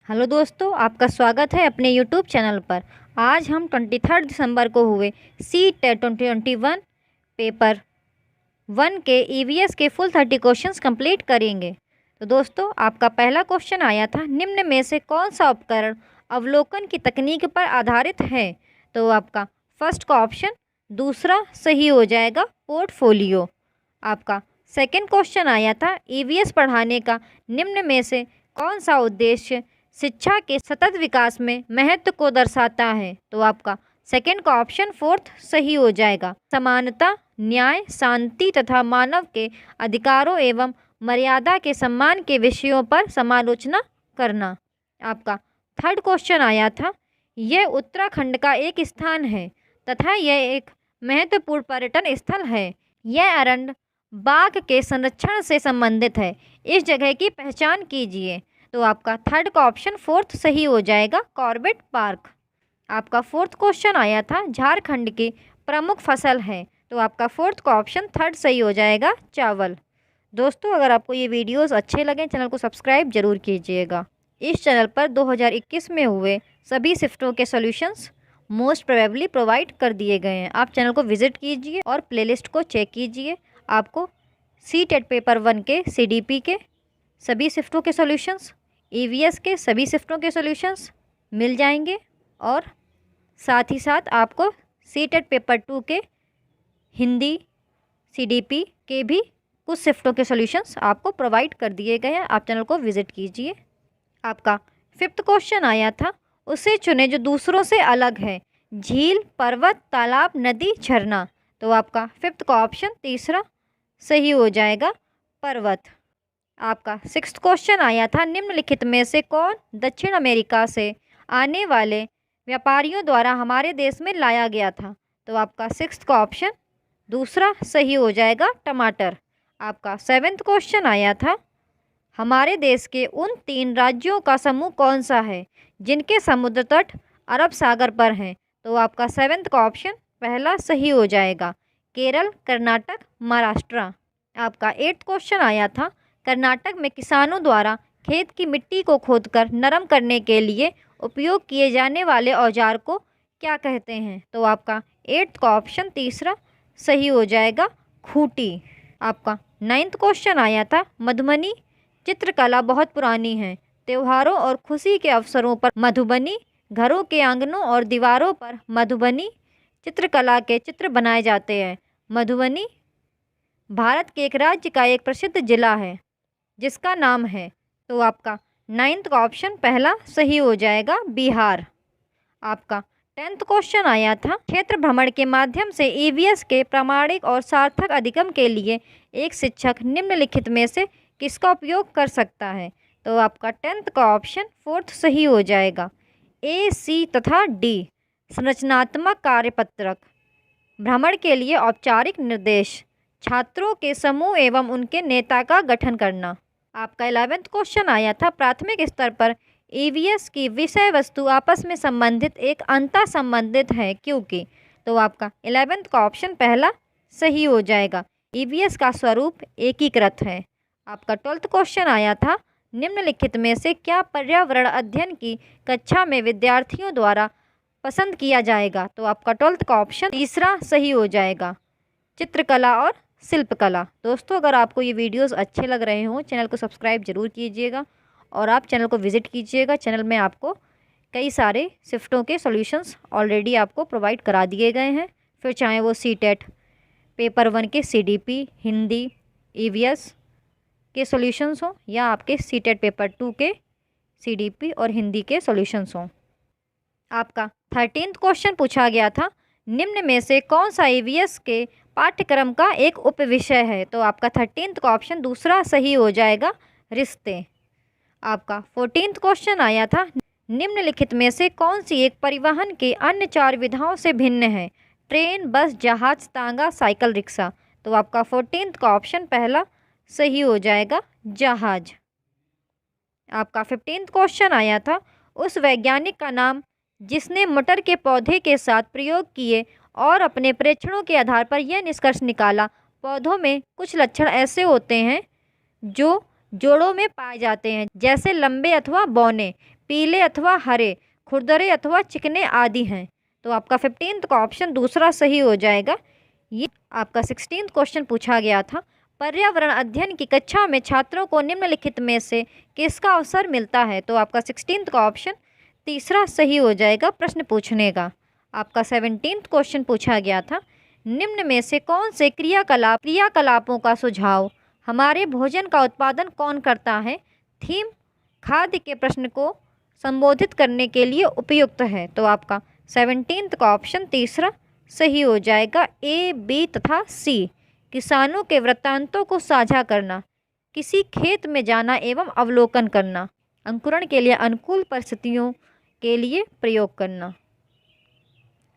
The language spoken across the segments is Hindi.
हेलो दोस्तों, आपका स्वागत है अपने यूट्यूब चैनल पर। आज हम 23 दिसंबर को हुए सी टेट 2021 पेपर 1 के ईवीएस के फुल 30 क्वेश्चंस कंप्लीट करेंगे। तो दोस्तों, आपका पहला क्वेश्चन आया था, निम्न में से कौन सा उपकरण अवलोकन की तकनीक पर आधारित है? तो आपका फर्स्ट का ऑप्शन दूसरा सही हो जाएगा, पोर्टफोलियो। आपका सेकंड क्वेश्चन आया था, ईवीएस पढ़ाने का निम्न में से कौन सा उद्देश्य शिक्षा के सतत विकास में महत्व को दर्शाता है? तो आपका सेकंड का ऑप्शन फोर्थ सही हो जाएगा, समानता, न्याय, शांति तथा मानव के अधिकारों एवं मर्यादा के सम्मान के विषयों पर समालोचना करना। आपका थर्ड क्वेश्चन आया था, यह उत्तराखंड का एक स्थान है तथा यह एक महत्वपूर्ण पर्यटन स्थल है। यह अरण्य बाघ के संरक्षण से संबंधित है। इस जगह की पहचान कीजिए। तो आपका थर्ड का ऑप्शन फोर्थ सही हो जाएगा, कॉर्बेट पार्क। आपका फोर्थ क्वेश्चन आया था, झारखंड की प्रमुख फसल है। तो आपका फोर्थ का ऑप्शन थर्ड सही हो जाएगा, चावल। दोस्तों, अगर आपको ये वीडियोस अच्छे लगें, चैनल को सब्सक्राइब जरूर कीजिएगा। इस चैनल पर 2021 में हुए सभी शिफ्टों के सॉल्यूशंस मोस्ट प्रोबेबली प्रोवाइड कर दिए गए हैं। आप चैनल को विजिट कीजिए और प्लेलिस्ट को चेक कीजिए। आपको सी टेट पेपर 1 के सीडीपी के सभी शिफ्टों के सॉल्यूशंस, ईवीएस के सभी शिफ्टों के सॉल्यूशंस मिल जाएंगे और साथ ही साथ आपको सी टेट पेपर 2 के हिंदी सीडीपी के भी कुछ शिफ्टों के सॉल्यूशंस आपको प्रोवाइड कर दिए गए हैं। आप चैनल को विजिट कीजिए। आपका फिफ्थ क्वेश्चन आया था, उसे चुने जो दूसरों से अलग है। झील, पर्वत, तालाब, नदी, झरना। तो आपका फिफ्थ का ऑप्शन तीसरा सही हो जाएगा, पर्वत। आपका सिक्स्थ क्वेश्चन आया था, निम्नलिखित में से कौन दक्षिण अमेरिका से आने वाले व्यापारियों द्वारा हमारे देश में लाया गया था? तो आपका सिक्स्थ का ऑप्शन दूसरा सही हो जाएगा, टमाटर। आपका सेवेंथ क्वेश्चन आया था, हमारे देश के उन 3 राज्यों का समूह कौन सा है जिनके समुद्र तट अरब सागर पर हैं? तो आपका सेवेंथ का ऑप्शन पहला सही हो जाएगा, केरल, कर्नाटक, महाराष्ट्र। आपका एट्थ क्वेश्चन आया था, कर्नाटक में किसानों द्वारा खेत की मिट्टी को खोदकर नरम करने के लिए उपयोग किए जाने वाले औजार को क्या कहते हैं? तो आपका एट्थ का ऑप्शन तीसरा सही हो जाएगा, खूंटी। आपका नाइन्थ क्वेश्चन आया था, मधुबनी चित्रकला बहुत पुरानी है। त्योहारों और खुशी के अवसरों पर मधुबनी घरों के आंगनों और दीवारों पर मधुबनी चित्रकला के चित्र बनाए जाते हैं। मधुबनी भारत के एक राज्य का एक प्रसिद्ध जिला है जिसका नाम है। तो आपका नाइन्थ का ऑप्शन पहला सही हो जाएगा, बिहार। आपका 10th क्वेश्चन आया था, क्षेत्र भ्रमण के माध्यम से ईवीएस के प्रामाणिक और सार्थक अधिगम के लिए एक शिक्षक निम्नलिखित में से किसका उपयोग कर सकता है? तो आपका 10th का ऑप्शन फोर्थ सही हो जाएगा, ए, सी तथा डी। संरचनात्मक कार्यपत्रक, भ्रमण के लिए औपचारिक निर्देश, छात्रों के समूह एवं उनके नेता का गठन करना। आपका 11th क्वेश्चन आया था, प्राथमिक स्तर पर ईवीएस की विषय वस्तु आपस में संबंधित एक अंतर संबंधित है क्योंकि? तो आपका 11th का ऑप्शन पहला सही हो जाएगा, ईवीएस का स्वरूप एकीकृत है। आपका 12th क्वेश्चन आया था, निम्नलिखित में से क्या पर्यावरण अध्ययन की कक्षा में विद्यार्थियों द्वारा पसंद किया जाएगा? तो आपका 12th का ऑप्शन तीसरा सही हो जाएगा, चित्रकला और शिल्पकला। दोस्तों, अगर आपको ये वीडियोस अच्छे लग रहे हों, चैनल को सब्सक्राइब जरूर कीजिएगा और आप चैनल को विजिट कीजिएगा। चैनल में आपको कई सारे शिफ्टों के सॉल्यूशंस ऑलरेडी आपको प्रोवाइड करा दिए गए हैं, फिर चाहे वो सी टेट पेपर 1 के सीडीपी, हिंदी, ईवीएस के सॉल्यूशंस हों या आपके सी टेट पेपर 2 के सीडीपी और हिंदी के सॉल्यूशंस हों। आपका 13th क्वेश्चन पूछा गया था, निम्न में से कौन सा ईवीएस के पाठ्यक्रम का एक उपविषय है? तो आपका 13th का ऑप्शन दूसरा सही हो जाएगा, रिश्ते। आपका 14th क्वेश्चन आया था, निम्नलिखित में से कौन सी एक परिवहन के अन्य 4 विधाओं से भिन्न है? ट्रेन, बस, जहाज, तांगा, साइकिल, रिक्शा। तो आपका 14th का ऑप्शन पहला सही हो जाएगा, जहाज। आपका 15th क्वेश्चन आया था, उस वैज्ञानिक का नाम जिसने मटर के पौधे के साथ प्रयोग किए और अपने प्रेक्षणों के आधार पर यह निष्कर्ष निकाला, पौधों में कुछ लक्षण ऐसे होते हैं जो जोड़ों में पाए जाते हैं, जैसे लंबे अथवा बौने, पीले अथवा हरे, खुरदरे अथवा चिकने आदि हैं। तो आपका 15th का ऑप्शन दूसरा सही हो जाएगा। ये आपका 16th क्वेश्चन पूछा गया था। पर्यावरण अध्ययन की कक्षा में छात्रों को निम्नलिखित में से किसका अवसर मिलता है? तो आपका 16th का ऑप्शन तीसरा सही हो जाएगा प्रश्न पूछने का। आपका 17th क्वेश्चन पूछा गया था, निम्न में से कौन से क्रियाकलापों का सुझाव हमारे भोजन का उत्पादन कौन करता है? थीम खाद्य के प्रश्न को संबोधित करने के लिए उपयुक्त है। तो आपका 17th का ऑप्शन तीसरा सही हो जाएगा। ए, बी तथा सी। किसानों के वृत्तांतों को साझा करना, किसी खेत में जाना एवं अवलोकन करना, अंकुरण के लिए अनुकूल परिस्थितियों के लिए प्रयोग करना।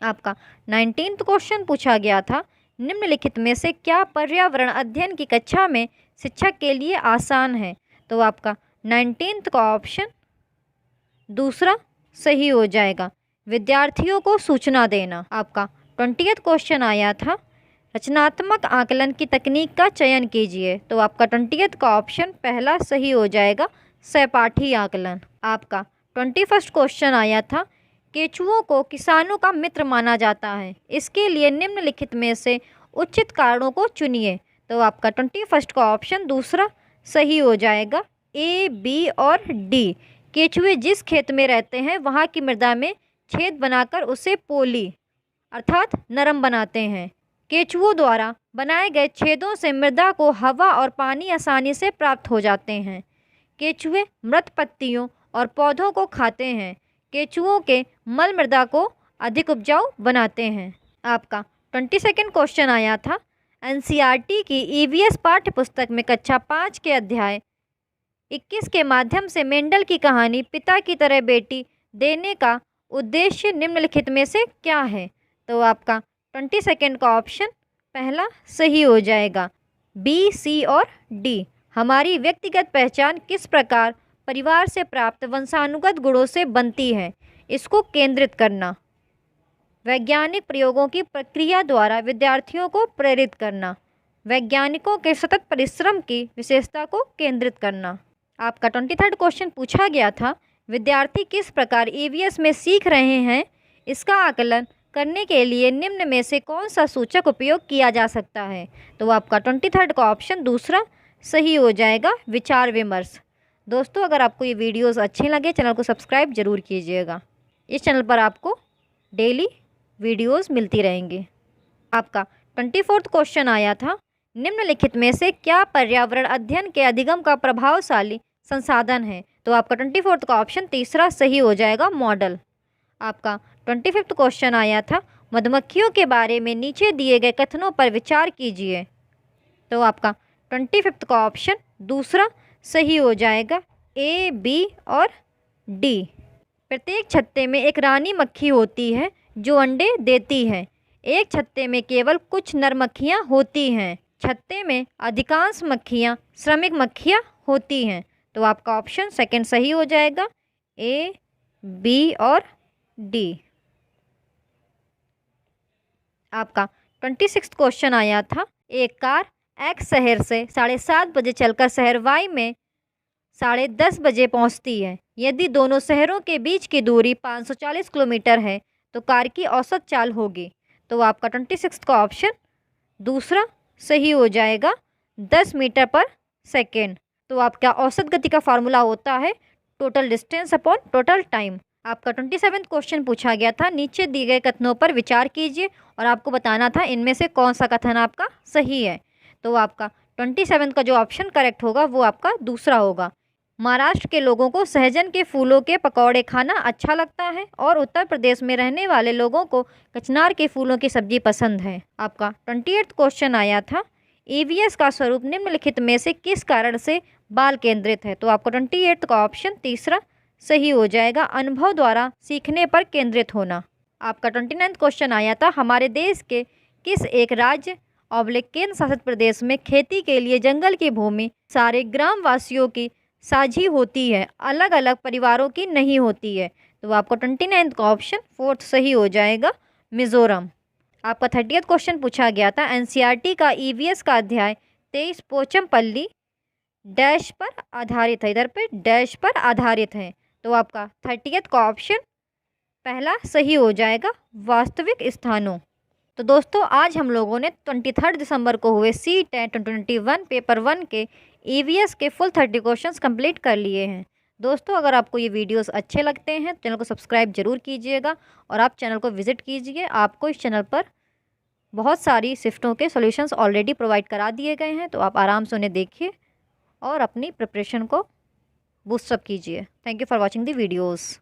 आपका 19th क्वेश्चन पूछा गया था, निम्नलिखित में से क्या पर्यावरण अध्ययन की कक्षा में शिक्षक के लिए आसान है? तो आपका 19th का ऑप्शन दूसरा सही हो जाएगा, विद्यार्थियों को सूचना देना। आपका 20th क्वेश्चन आया था, रचनात्मक आकलन की तकनीक का चयन कीजिए। तो आपका 20th का ऑप्शन पहला सही हो जाएगा, सहपाठी आकलन। आपका 21st क्वेश्चन आया था, केंचुओं को किसानों का मित्र माना जाता है, इसके लिए निम्नलिखित में से उचित कारणों को चुनिए। तो आपका 21st का ऑप्शन दूसरा सही हो जाएगा, ए, बी और डी। केंचुए जिस खेत में रहते हैं वहाँ की मृदा में छेद बनाकर उसे पोली अर्थात नरम बनाते हैं। केंचुओं द्वारा बनाए गए छेदों से मृदा को हवा और पानी आसानी से प्राप्त हो जाते हैं। केंचुए मृत पत्तियों और पौधों को खाते हैं। केंचुओं के मल मृदा को अधिक उपजाऊ बनाते हैं। आपका 22nd क्वेश्चन आया था, एनसीईआरटी की ईवीएस पाठ्य पुस्तक में कक्षा 5 के अध्याय 21 के माध्यम से मेंडल की कहानी पिता की तरह बेटी देने का उद्देश्य निम्नलिखित में से क्या है? तो आपका 22nd का ऑप्शन पहला सही हो जाएगा, बी, सी और डी। हमारी व्यक्तिगत पहचान किस प्रकार परिवार से प्राप्त वंशानुगत गुणों से बनती है, इसको केंद्रित करना। वैज्ञानिक प्रयोगों की प्रक्रिया द्वारा विद्यार्थियों को प्रेरित करना। वैज्ञानिकों के सतत परिश्रम की विशेषता को केंद्रित करना। आपका 23rd क्वेश्चन पूछा गया था, विद्यार्थी किस प्रकार ईवीएस में सीख रहे हैं, इसका आकलन करने के लिए निम्न में से कौन सा सूचक उपयोग किया जा सकता है? तो आपका 23rd का ऑप्शन दूसरा सही हो जाएगा, विचार विमर्श। दोस्तों, अगर आपको ये वीडियोस अच्छे लगे चैनल को सब्सक्राइब जरूर कीजिएगा। इस चैनल पर आपको डेली वीडियोस मिलती रहेंगी। आपका 24th क्वेश्चन आया था, निम्नलिखित में से क्या पर्यावरण अध्ययन के अधिगम का प्रभावशाली संसाधन है? तो आपका 24th का ऑप्शन तीसरा सही हो जाएगा, मॉडल। आपका 25th क्वेश्चन आया था, मधुमक्खियों के बारे में नीचे दिए गए कथनों पर विचार कीजिए। तो आपका 25th का ऑप्शन दूसरा सही हो जाएगा, ए, बी और डी। प्रत्येक छत्ते में एक रानी मक्खी होती है जो अंडे देती है। एक छत्ते में केवल कुछ नर मक्खियाँ होती हैं। छत्ते में अधिकांश मक्खियाँ श्रमिक मक्खियाँ होती हैं। तो आपका ऑप्शन सेकंड सही हो जाएगा, ए, बी और डी। आपका 26th क्वेश्चन आया था, एक कार एक्स शहर से 7:30 बजे चलकर शहर वाई में 10:30 बजे पहुंचती है। यदि दोनों शहरों के बीच की दूरी 540 किलोमीटर है तो कार की औसत चाल होगी। तो आपका 26 का ऑप्शन दूसरा सही हो जाएगा, 10 मीटर पर सेकेंड। तो आपका औसत गति का फार्मूला होता है total distance upon total time. आपका 27 क्वेश्चन पूछा गया था, नीचे दिए गए कथनों पर विचार कीजिए और आपको बताना था इनमें से कौन सा कथन आपका सही है। तो आपका 27 का जो ऑप्शन करेक्ट होगा वो आपका दूसरा होगा। महाराष्ट्र के लोगों को सहजन के फूलों के पकौड़े खाना अच्छा लगता है और उत्तर प्रदेश में रहने वाले लोगों को कचनार के फूलों की सब्जी पसंद है। आपका 28 क्वेश्चन आया था, ईवीएस का स्वरूप निम्नलिखित में से किस कारण से बाल केंद्रित है? तो आपका 28 का ऑप्शन तीसरा सही हो जाएगा, अनुभव द्वारा सीखने पर केंद्रित होना। आपका 29 क्वेश्चन आया था, हमारे देश के किस एक राज्य केंद्र शासित प्रदेश में खेती के लिए जंगल की भूमि सारे ग्रामवासियों की साझी होती है, अलग अलग परिवारों की नहीं होती है? तो आपको 29 का ऑप्शन फोर्थ सही हो जाएगा, मिजोरम। आपका 30th क्वेश्चन पूछा गया था, एनसीईआरटी का ईवीएस का अध्याय 23 पोचमपल्ली डैश पर आधारित है, इधर पे डैश पर आधारित है। तो आपका 30th का ऑप्शन पहला सही हो जाएगा, वास्तविक स्थानों। तो दोस्तों आज हम लोगों ने 23 दिसंबर को हुए CTET 2021 पेपर 1 के EVS के फुल 30 क्वेश्चंस कंप्लीट कर लिए हैं। दोस्तों अगर आपको ये वीडियोस अच्छे लगते हैं तो चैनल को सब्सक्राइब जरूर कीजिएगा और आप चैनल को विजिट कीजिए। आपको इस चैनल पर बहुत सारी शिफ्टों के सॉल्यूशंस ऑलरेडी प्रोवाइड करा दिए गए हैं, तो आप आराम से उन्हें देखिए और अपनी प्रिपरेशन को बूस्टअप कीजिए। Thank you for watching the videos.